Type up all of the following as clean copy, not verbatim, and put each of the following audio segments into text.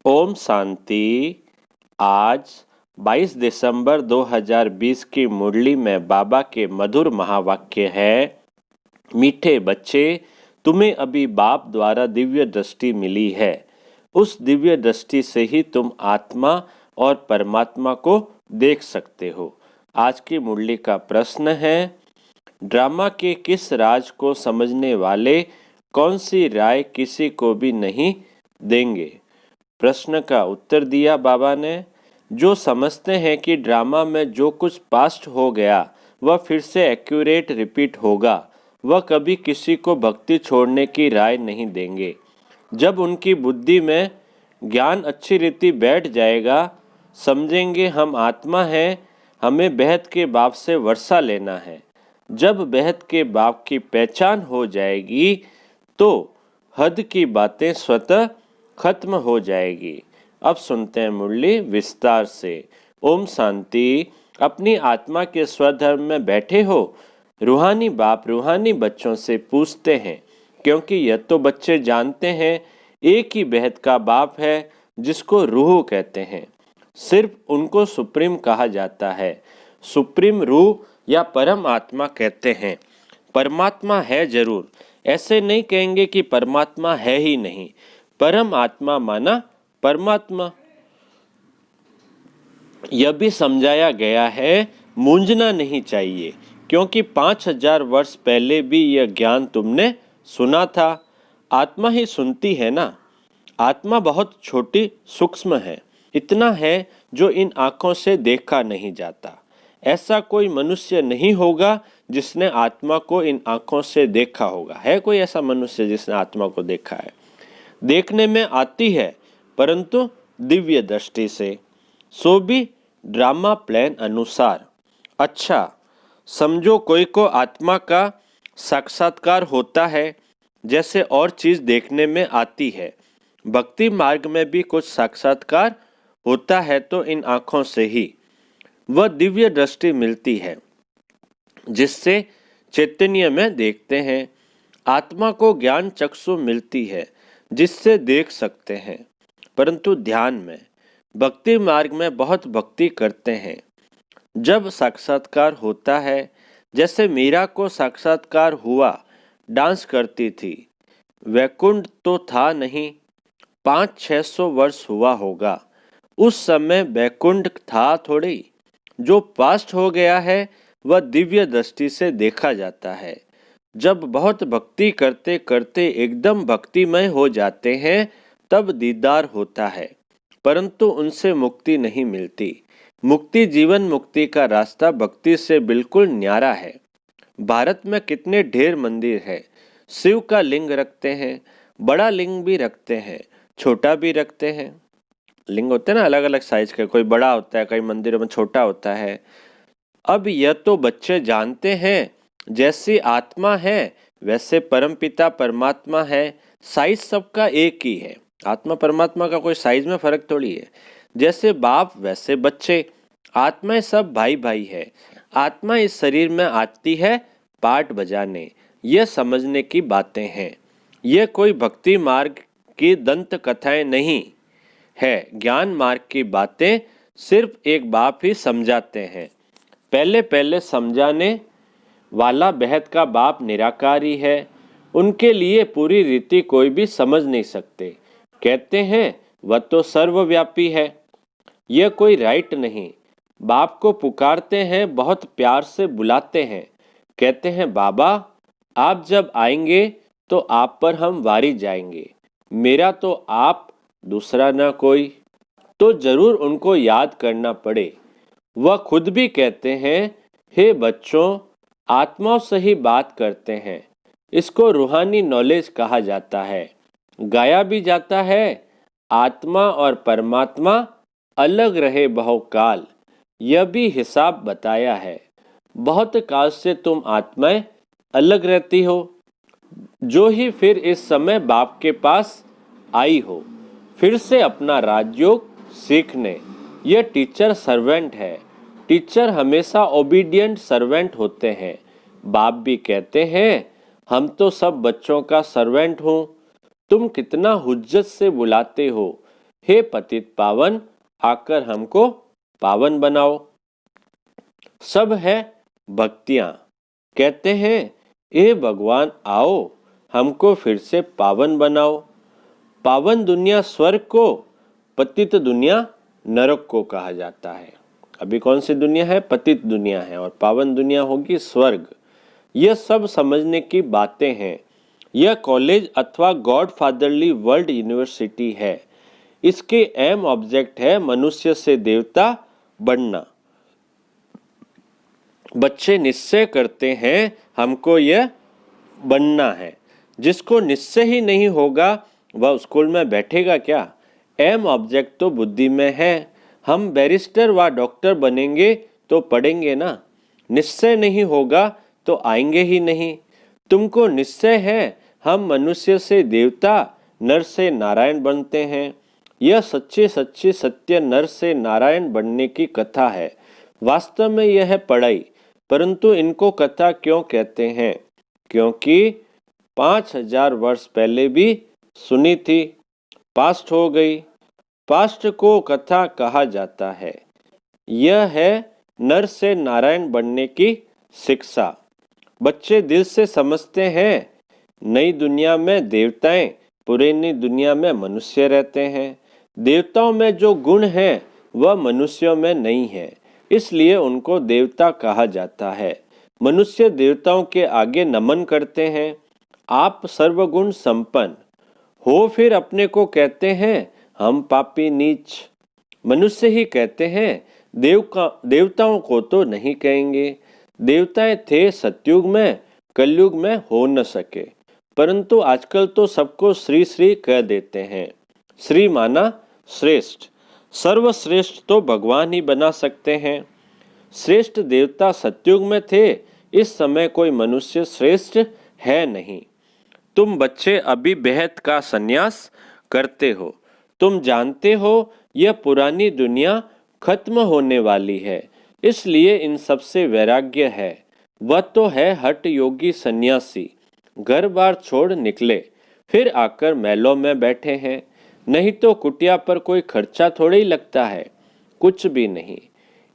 ओम शांति। आज 22 दिसंबर 2020 की मुरली में बाबा के मधुर महावाक्य है। मीठे बच्चे, तुम्हें अभी बाप द्वारा दिव्य दृष्टि मिली है। उस दिव्य दृष्टि से ही तुम आत्मा और परमात्मा को देख सकते हो। आज की मुरली का प्रश्न है, ड्रामा के किस राज को समझने वाले कौन सी राय किसी को भी नहीं देंगे। प्रश्न का उत्तर दिया बाबा ने, जो समझते हैं कि ड्रामा में जो कुछ पास्ट हो गया वह फिर से एक्यूरेट रिपीट होगा, वह कभी किसी को भक्ति छोड़ने की राय नहीं देंगे। जब उनकी बुद्धि में ज्ञान अच्छी रीति बैठ जाएगा, समझेंगे हम आत्मा हैं, हमें बेहद के बाप से वर्षा लेना है। जब बेहद के बाप की पहचान हो जाएगी तो हद की बातें स्वतः खत्म हो जाएगी। अब सुनते हैं मुरली विस्तार से। ओम शांति। अपनी आत्मा के स्वधर्म में बैठे हो। रूहानी बाप रूहानी बच्चों से पूछते हैं, क्योंकि यह तो बच्चे जानते हैं एक ही बेहद का बाप है जिसको रूह कहते हैं। सिर्फ उनको सुप्रीम कहा जाता है। सुप्रीम रूह या परम आत्मा कहते हैं। परमात्मा है जरूर, ऐसे नहीं कहेंगे कि परमात्मा है ही नहीं। परम आत्मा माना परमात्मा। यह भी समझाया गया है, मूंझना नहीं चाहिए, क्योंकि 5000 वर्ष पहले भी यह ज्ञान तुमने सुना था। आत्मा ही सुनती है ना। आत्मा बहुत छोटी सूक्ष्म है, इतना है जो इन आँखों से देखा नहीं जाता। ऐसा कोई मनुष्य नहीं होगा जिसने आत्मा को इन आँखों से देखा होगा। है कोई ऐसा मनुष्य जिसने आत्मा को देखा है? देखने में आती है, परंतु दिव्य दृष्टि से, सो भी ड्रामा प्लान अनुसार। अच्छा, समझो कोई को आत्मा का साक्षात्कार होता है जैसे और चीज देखने में आती है। भक्ति मार्ग में भी कुछ साक्षात्कार होता है तो इन आँखों से ही वह दिव्य दृष्टि मिलती है जिससे चैतन्य में देखते हैं। आत्मा को ज्ञान चक्षु मिलती है जिससे देख सकते हैं, परंतु ध्यान में भक्ति मार्ग में बहुत भक्ति करते हैं। जब साक्षात्कार होता है, जैसे मीरा को साक्षात्कार हुआ, डांस करती थी। वैकुंठ तो था नहीं, 500-600 वर्ष हुआ होगा। उस समय वैकुंठ था थोड़ी। जो पास्ट हो गया है वह दिव्य दृष्टि से देखा जाता है। जब बहुत भक्ति करते करते एकदम भक्तिमय हो जाते हैं तब दीदार होता है, परंतु उनसे मुक्ति नहीं मिलती। मुक्ति, जीवन मुक्ति का रास्ता भक्ति से बिल्कुल न्यारा है। भारत में कितने ढेर मंदिर है। शिव का लिंग रखते हैं, बड़ा लिंग भी रखते हैं, छोटा भी रखते हैं। लिंग होते हैं ना अलग अलग साइज के, कोई बड़ा होता है, कई मंदिरों में छोटा होता है। अब यह तो बच्चे जानते हैं, जैसी आत्मा है वैसे परमपिता परमात्मा है। साइज सबका एक ही है। आत्मा परमात्मा का कोई साइज में फर्क थोड़ी है। जैसे बाप वैसे बच्चे। आत्माएं सब भाई भाई है। आत्मा इस शरीर में आती है पाठ बजाने। यह समझने की बातें हैं। यह कोई भक्ति मार्ग की दंत कथाएं नहीं है। ज्ञान मार्ग की बातें सिर्फ एक बाप ही समझाते हैं। पहले पहले समझाने वाला बेहद का बाप निराकारी है। उनके लिए पूरी रीति कोई भी समझ नहीं सकते। कहते हैं वह तो सर्वव्यापी है। यह कोई राइट नहीं। बाप को पुकारते हैं, बहुत प्यार से बुलाते हैं। कहते हैं बाबा आप जब आएंगे तो आप पर हम वारी जाएंगे। मेरा तो आप, दूसरा ना कोई। तो जरूर उनको याद करना पड़े। वह खुद भी कहते हैं, हे बच्चों, आत्माओं से ही बात करते हैं। इसको रूहानी नॉलेज कहा जाता है। गाया भी जाता है, आत्मा और परमात्मा अलग रहे बहुकाल। यह भी हिसाब बताया है। बहुत काल से तुम आत्माएं अलग रहती हो, जो ही फिर इस समय बाप के पास आई हो, फिर से अपना राजयोग सीखने। यह टीचर सर्वेंट है। टीचर हमेशा ओबीडियंट सर्वेंट होते हैं। बाप भी कहते हैं हम तो सब बच्चों का सर्वेंट हूँ। तुम कितना हुज्जत से बुलाते हो, हे पतित पावन, आकर हमको पावन बनाओ। सब है भक्तियां, कहते हैं ए भगवान आओ, हमको फिर से पावन बनाओ। पावन दुनिया स्वर्ग को, पतित दुनिया नरक को कहा जाता है। अभी कौन सी दुनिया है? पतित दुनिया है, और पावन दुनिया होगी स्वर्ग। यह सब समझने की बातें हैं। यह कॉलेज अथवा गॉड फादरली वर्ल्ड यूनिवर्सिटी है। इसके एम ऑब्जेक्ट है मनुष्य से देवता बनना। बच्चे निश्चय करते हैं हमको यह बनना है। जिसको निश्चय ही नहीं होगा वह स्कूल में बैठेगा क्या? एम ऑब्जेक्ट तो बुद्धि में है। हम बैरिस्टर व डॉक्टर बनेंगे तो पढ़ेंगे ना। निश्चय नहीं होगा तो आएंगे ही नहीं। तुमको निश्चय है हम मनुष्य से देवता, नर से नारायण बनते हैं। यह सच्ची सच्ची सत्य नर से नारायण बनने की कथा है। वास्तव में यह है पढ़ाई, परंतु इनको कथा क्यों कहते हैं? क्योंकि 5000 वर्ष पहले भी सुनी थी, पास्ट हो गई। पास्ट को कथा कहा जाता है। यह है नर से नारायण बनने की शिक्षा। बच्चे दिल से समझते हैं नई दुनिया में देवताएं, पुरानी दुनिया में मनुष्य रहते हैं। देवताओं में जो गुण है वह मनुष्यों में नहीं है, इसलिए उनको देवता कहा जाता है। मनुष्य देवताओं के आगे नमन करते हैं। आप सर्वगुण संपन्न हो, फिर अपने को कहते हैं हम पापी नीच। मनुष्य ही कहते हैं, देवताओं को तो नहीं कहेंगे। देवताएं थे सतयुग में, कलयुग में हो न सके, परंतु आजकल तो सबको श्री श्री कह देते हैं। श्री माना श्रेष्ठ। सर्वश्रेष्ठ तो भगवान ही बना सकते हैं। श्रेष्ठ देवता सतयुग में थे, इस समय कोई मनुष्य श्रेष्ठ है नहीं। तुम बच्चे अभी बेहद का संन्यास करते हो। तुम जानते हो यह पुरानी दुनिया खत्म होने वाली है, इसलिए इन सबसे वैराग्य है। वह तो है हठ योगी सन्यासी, घर बार छोड़ निकले, फिर आकर महलों में बैठे हैं। नहीं तो कुटिया पर कोई खर्चा थोड़ा ही लगता है, कुछ भी नहीं।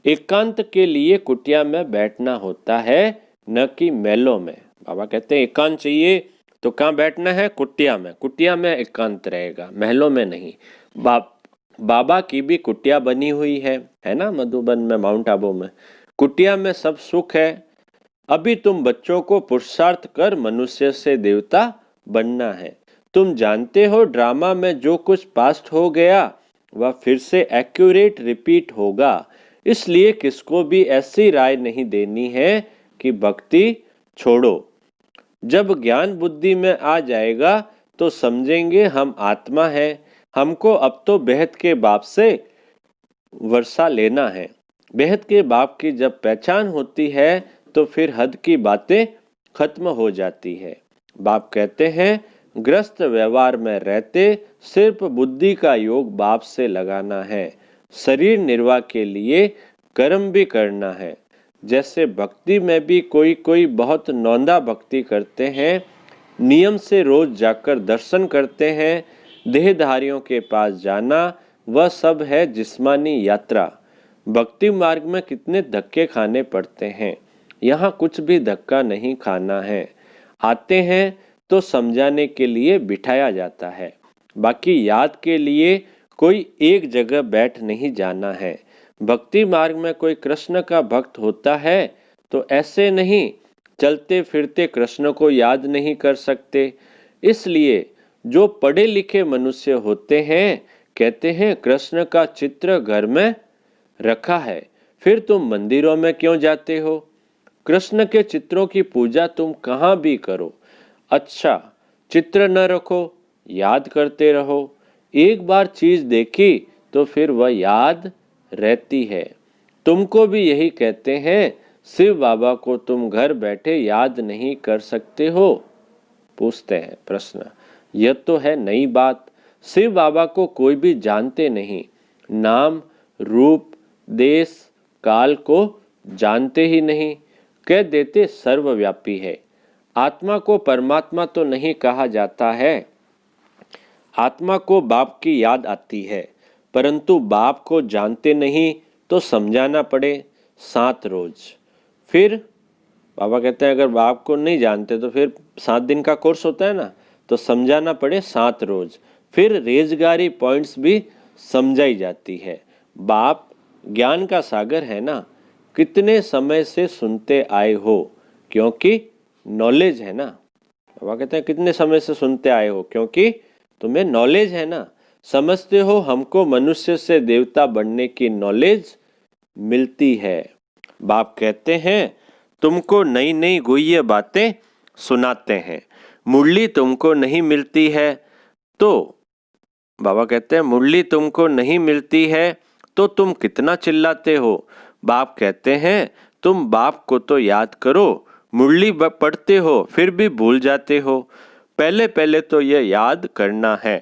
एकांत के लिए कुटिया में बैठना होता है, न कि महलों में। बाबा कहते हैं एकांत चाहिए तो कहाँ बैठना है? कुटिया में। कुटिया में एकांत रहेगा, महलों में नहीं। बाबा की भी कुटिया बनी हुई है ना, मधुबन में, माउंट आबू में। कुटिया में सब सुख है। अभी तुम बच्चों को पुरुषार्थ कर मनुष्य से देवता बनना है। तुम जानते हो ड्रामा में जो कुछ पास्ट हो गया वह फिर से एक्यूरेट रिपीट होगा। इसलिए किसको भी ऐसी राय नहीं देनी है कि भक्ति छोड़ो। जब ज्ञान बुद्धि में आ जाएगा तो समझेंगे हम आत्मा है। हमको अब तो बेहद के बाप से वर्षा लेना है। बेहद के बाप की जब पहचान होती है तो फिर हद की बातें खत्म हो जाती है। बाप कहते हैं ग्रस्त व्यवहार में रहते सिर्फ बुद्धि का योग बाप से लगाना है। शरीर निर्वाह के लिए कर्म भी करना है। जैसे भक्ति में भी कोई कोई बहुत नौंदा भक्ति करते हैं, नियम से रोज जाकर दर्शन करते हैं। देहधारियों के पास जाना वह सब है जिस्मानी यात्रा। भक्ति मार्ग में कितने धक्के खाने पड़ते हैं, यहाँ कुछ भी धक्का नहीं खाना है। आते हैं तो समझाने के लिए बिठाया जाता है, बाकी याद के लिए कोई एक जगह बैठ नहीं जाना है। भक्ति मार्ग में कोई कृष्ण का भक्त होता है तो ऐसे नहीं चलते फिरते कृष्ण को याद नहीं कर सकते। इसलिए जो पढ़े लिखे मनुष्य होते हैं कहते हैं कृष्ण का चित्र घर में रखा है, फिर तुम मंदिरों में क्यों जाते हो? कृष्ण के चित्रों की पूजा तुम कहाँ भी करो। अच्छा, चित्र न रखो, याद करते रहो। एक बार चीज देखी तो फिर वह याद रहती है। तुमको भी यही कहते हैं, शिव बाबा को तुम घर बैठे याद नहीं कर सकते हो? पूछते हैं प्रश्न। यह तो है नई बात। शिव बाबा को कोई भी जानते नहीं, नाम रूप देश काल को जानते ही नहीं। कह देते सर्वव्यापी है। आत्मा को परमात्मा तो नहीं कहा जाता है। आत्मा को बाप की याद आती है, परंतु बाप को जानते नहीं तो समझाना पड़े 7 रोज। फिर बाबा कहते हैं अगर बाप को नहीं जानते तो फिर 7 दिन का कोर्स होता है ना, तो समझाना पड़े 7 रोज। फिर रेजगारी पॉइंट्स भी समझाई जाती है। बाप ज्ञान का सागर है ना, कितने समय से सुनते आए हो, क्योंकि नॉलेज है ना। बाबा कहते हैं कितने समय से सुनते आए हो, क्योंकि तुम्हें नॉलेज है ना। समझते हो हमको मनुष्य से देवता बनने की नॉलेज मिलती है। बाप कहते हैं तुमको नई नई गुह्य बातें सुनाते हैं। मुरली तुमको नहीं मिलती है तो बाबा कहते हैं मुरली तुमको नहीं मिलती है तो तुम कितना चिल्लाते हो। बाप कहते हैं तुम बाप को तो याद करो, मुरली पढ़ते हो फिर भी भूल जाते हो। पहले पहले तो यह याद करना है।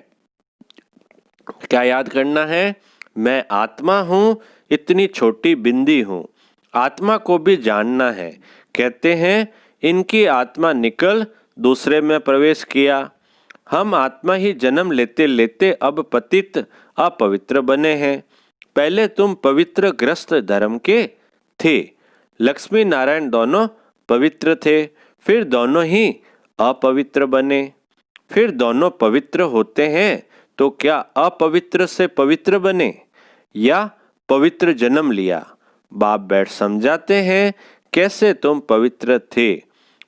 क्या याद करना है? मैं आत्मा हूँ, इतनी छोटी बिंदी हूँ। आत्मा को भी जानना है। कहते हैं इनकी आत्मा निकल दूसरे में प्रवेश किया। हम आत्मा ही जन्म लेते लेते अब पतित अपवित्र बने हैं। पहले तुम पवित्र ग्रस्त धर्म के थे। लक्ष्मी नारायण दोनों पवित्र थे, फिर दोनों ही अपवित्र बने। फिर दोनों पवित्र होते हैं तो क्या अपवित्र से पवित्र बने या पवित्र जन्म लिया? बाप बैठ समझाते हैं कैसे तुम पवित्र थे,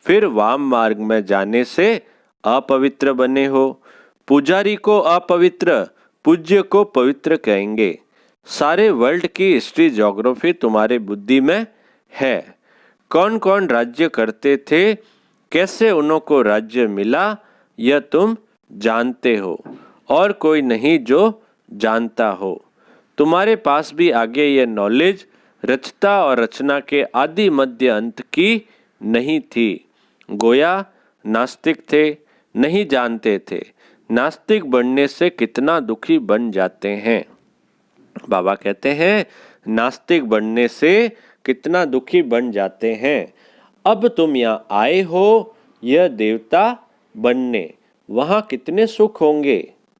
फिर वाम मार्ग में जाने से अपवित्र बने हो। पुजारी को अपवित्र, पूज्य को पवित्र कहेंगे। सारे वर्ल्ड की हिस्ट्री ज्योग्राफी तुम्हारे बुद्धि में है। कौन कौन राज्य करते थे, कैसे उनको राज्य मिला, यह तुम जानते हो, और कोई नहीं जो जानता हो। तुम्हारे पास भी आगे यह नॉलेज रचता और रचना के आदि मध्य अंत की नहीं थी। गोया नास्तिक थे, नहीं जानते थे। नास्तिक बनने से कितना दुखी बन जाते हैं। बाबा कहते हैं नास्तिक बनने से कितना दुखी बन जाते हैं। अब तुम यहाँ आए हो यह देवता बनने, वहां कितने सुख होंगे।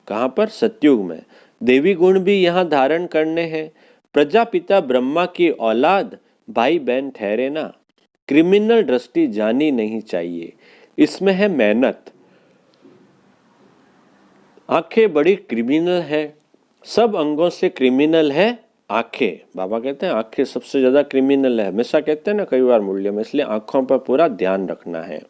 कहाँ पर? सतयुग में। देवी गुण भी यहाँ धारण करने हैं। प्रजापिता ब्रह्मा की औलाद भाई बहन ठहरे ना। क्रिमिनल दृष्टि जानी नहीं चाहिए, इसमें है मेहनत। आंखें बड़ी क्रिमिनल है, सब अंगों से क्रिमिनल है आंखें। बाबा कहते हैं आंखें सबसे ज्यादा क्रिमिनल है। हमेशा कहते हैं ना कई बार मूल्य में, इसलिए आंखों पर पूरा ध्यान रखना है।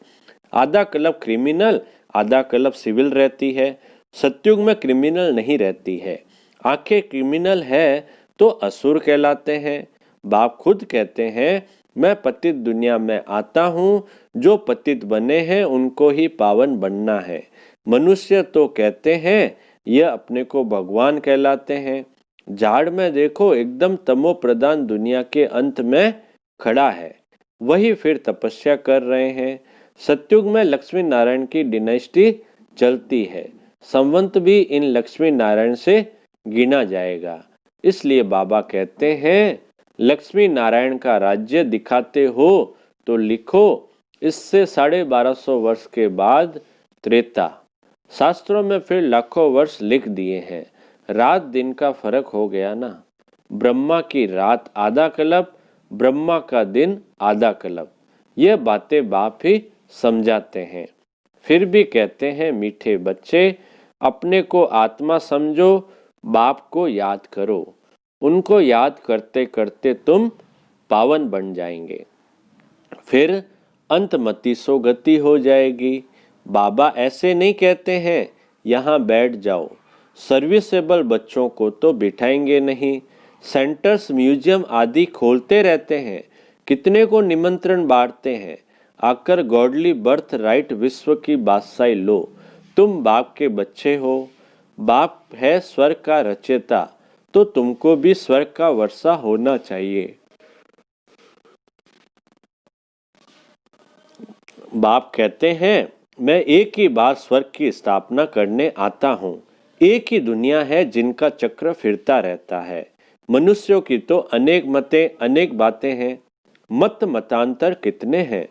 आधा क्लब क्रिमिनल, आधा क्लब सिविल रहती है। सतयुग में क्रिमिनल नहीं रहती है। आंखें क्रिमिनल है तो असुर कहलाते हैं। बाप खुद कहते हैं मैं पतित दुनिया में आता हूँ, जो पतित बने हैं उनको ही पावन बनना है। मनुष्य तो कहते हैं यह अपने को भगवान कहलाते हैं। झाड़ में देखो एकदम तमो प्रधान दुनिया के अंत में खड़ा है, वही फिर तपस्या कर रहे हैं। सतयुग में लक्ष्मी नारायण की डिनेस्टी चलती है। संवंत भी इन लक्ष्मी नारायण से गिना जाएगा। इसलिए बाबा कहते हैं लक्ष्मी नारायण का राज्य दिखाते हो तो लिखो, इससे 1250 वर्ष के बाद त्रेता। शास्त्रों में फिर लाखों वर्ष लिख दिए हैं। रात दिन का फर्क हो गया ना। ब्रह्मा की रात आधा कल्प, ब्रह्मा का दिन आधा कल्प। यह बातें बाप ही समझाते हैं। फिर भी कहते हैं मीठे बच्चे, अपने को आत्मा समझो, बाप को याद करो। उनको याद करते करते तुम पावन बन जाएंगे, फिर अंतमति सो गति हो जाएगी। बाबा ऐसे नहीं कहते हैं यहाँ बैठ जाओ। सर्विसेबल बच्चों को तो बिठाएंगे नहीं। सेंटर्स, म्यूजियम आदि खोलते रहते हैं। कितने को निमंत्रण बांटते हैं, आकर गॉडली बर्थ राइट विश्व की बादशाही लो। तुम बाप के बच्चे हो। बाप है स्वर्ग का रचयिता, तो तुमको भी स्वर्ग का वर्षा होना चाहिए। बाप कहते हैं मैं एक ही बार स्वर्ग की स्थापना करने आता हूँ। एक ही दुनिया है जिनका चक्र फिरता रहता है। मनुष्यों की तो अनेक मतें, अनेक बातें हैं। मत मतांतर कितने हैं।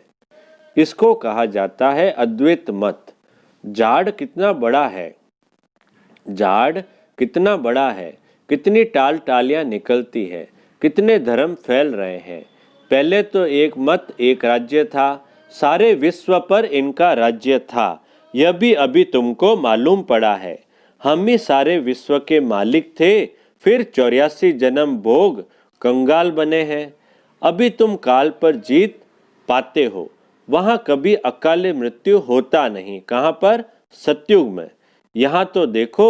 इसको कहा जाता है अद्वैत मत। झाड़ कितना बड़ा है, झाड़ कितना बड़ा है, कितनी टाल टालियां निकलती है, कितने धर्म फैल रहे हैं। पहले तो एक मत एक राज्य था, सारे विश्व पर इनका राज्य था। यह भी अभी तुमको मालूम पड़ा है। हम ही सारे विश्व के मालिक थे, फिर 84 जन्म भोग कंगाल बने हैं। अभी तुम काल पर जीत पाते हो। वहां कभी अकाले मृत्यु होता नहीं। कहां पर? सतयुग में। यहाँ तो देखो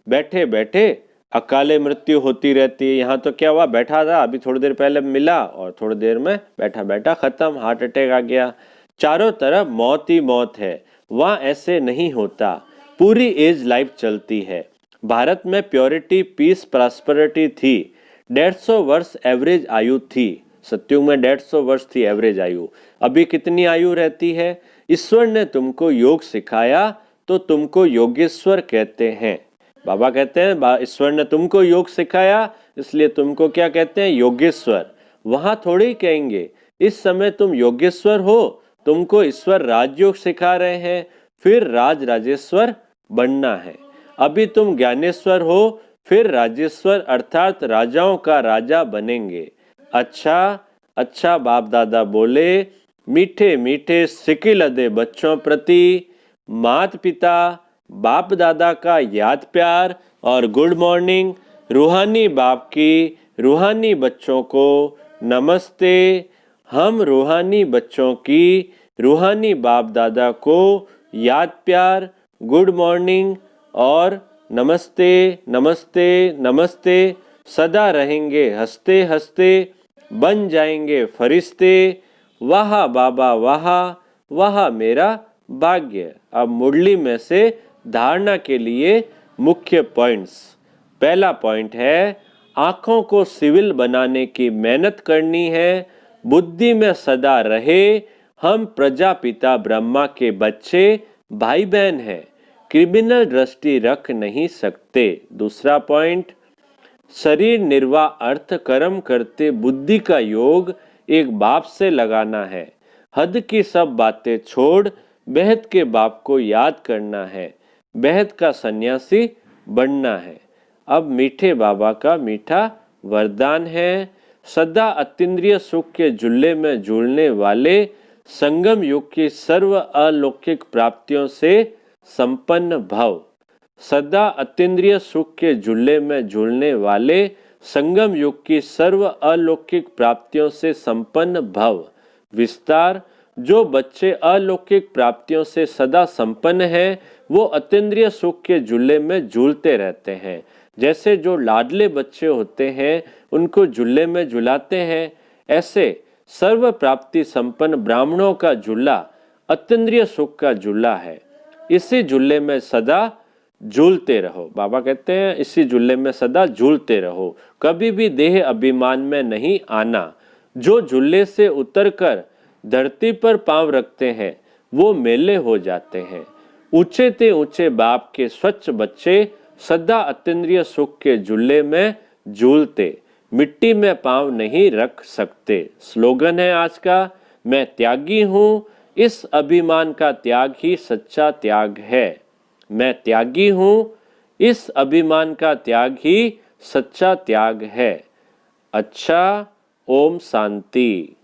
बैठे बैठे अकाले मृत्यु होती रहती है। यहाँ तो क्या हुआ, बैठा था अभी थोड़ी देर पहले मिला और थोड़ी देर में बैठा बैठा खत्म, हार्ट अटैक आ गया। चारों तरफ मौत ही मौत है। वहाँ ऐसे नहीं होता, पूरी एज लाइफ चलती है। भारत में प्योरिटी पीस प्रॉस्पेरिटी थी। 150 वर्ष एवरेज आयु थी। सतयुग में 150 वर्ष थी एवरेज आयु। अभी कितनी आयु रहती है? ईश्वर ने तुमको योग सिखाया तो तुमको योगेश्वर कहते हैं। बाबा कहते हैं ईश्वर ने तुमको योग सिखाया इसलिए तुमको क्या कहते हैं? योगेश्वर। वहां थोड़ी कहेंगे इस समय तुम योगेश्वर हो, तुमको ईश्वर राजयोग सिखा रहे हैं, फिर राज राजेश्वर बनना है। अभी तुम ज्ञानेश्वर हो, फिर राजेश्वर अर्थात राजाओं का राजा बनेंगे। अच्छा अच्छा बाप दादा बोले, मीठे मीठे सिकिल अदे बच्चों प्रति माता पिता बाप दादा का याद प्यार और गुड मॉर्निंग। रूहानी बाप की रूहानी बच्चों को नमस्ते। हम रूहानी बच्चों की रूहानी बाप दादा को याद प्यार, गुड मॉर्निंग और नमस्ते नमस्ते नमस्ते। सदा रहेंगे हंसते हंसते, बन जाएंगे फरिश्ते। वाह बाबा वाह, वाह मेरा भाग्य। अब मुरली में से धारणा के लिए मुख्य पॉइंट्स। पहला पॉइंट है आंखों को सिविल बनाने की मेहनत करनी है। बुद्धि में सदा रहे हम प्रजापिता ब्रह्मा के बच्चे भाई बहन हैं, क्रिमिनल दृष्टि रख नहीं सकते। दूसरा पॉइंट, शरीर निर्वाह अर्थ कर्म करते बुद्धि का योग एक बाप से लगाना है। हद की सब बातें छोड़ बेहद के बाप को याद करना है, बेहद का सन्यासी बनना है। अब मीठे बाबा का मीठा वरदान है, सदा अतीन्द्रिय सुख के झूले में झूलने वाले संगम युग की सर्व अलौकिक प्राप्तियों से संपन्न भव। सदा अतीन्द्रिय सुख के झूले में झूलने वाले संगम युग की सर्व अलौकिक प्राप्तियों से संपन्न भव। विस्तार, जो बच्चे अलौकिक प्राप्तियों से सदा संपन्न हैं वो अतीन्द्रिय सुख के झूले में झूलते रहते हैं। जैसे जो लाडले बच्चे होते हैं उनको झूले में झुलाते हैं, ऐसे सर्व प्राप्ति संपन्न ब्राह्मणों का झूला अतीन्द्रिय सुख का झूला है। इसी झूले में सदा झूलते रहो। बाबा कहते हैं इसी झूले में सदा झूलते रहो, कभी भी देह अभिमान में नहीं आना। जो झूले से उतरकर धरती पर पांव रखते हैं वो मेले हो जाते हैं। ऊंचे ते ऊंचे बाप के स्वच्छ बच्चे सदा अतीन्द्रिय सुख के झूले में झूलते, मिट्टी में पांव नहीं रख सकते। स्लोगन है आज का, मैं त्यागी हूँ, इस अभिमान का त्याग ही सच्चा त्याग है। मैं त्यागी हूँ, इस अभिमान का त्याग ही सच्चा त्याग है। अच्छा, ओम शांति।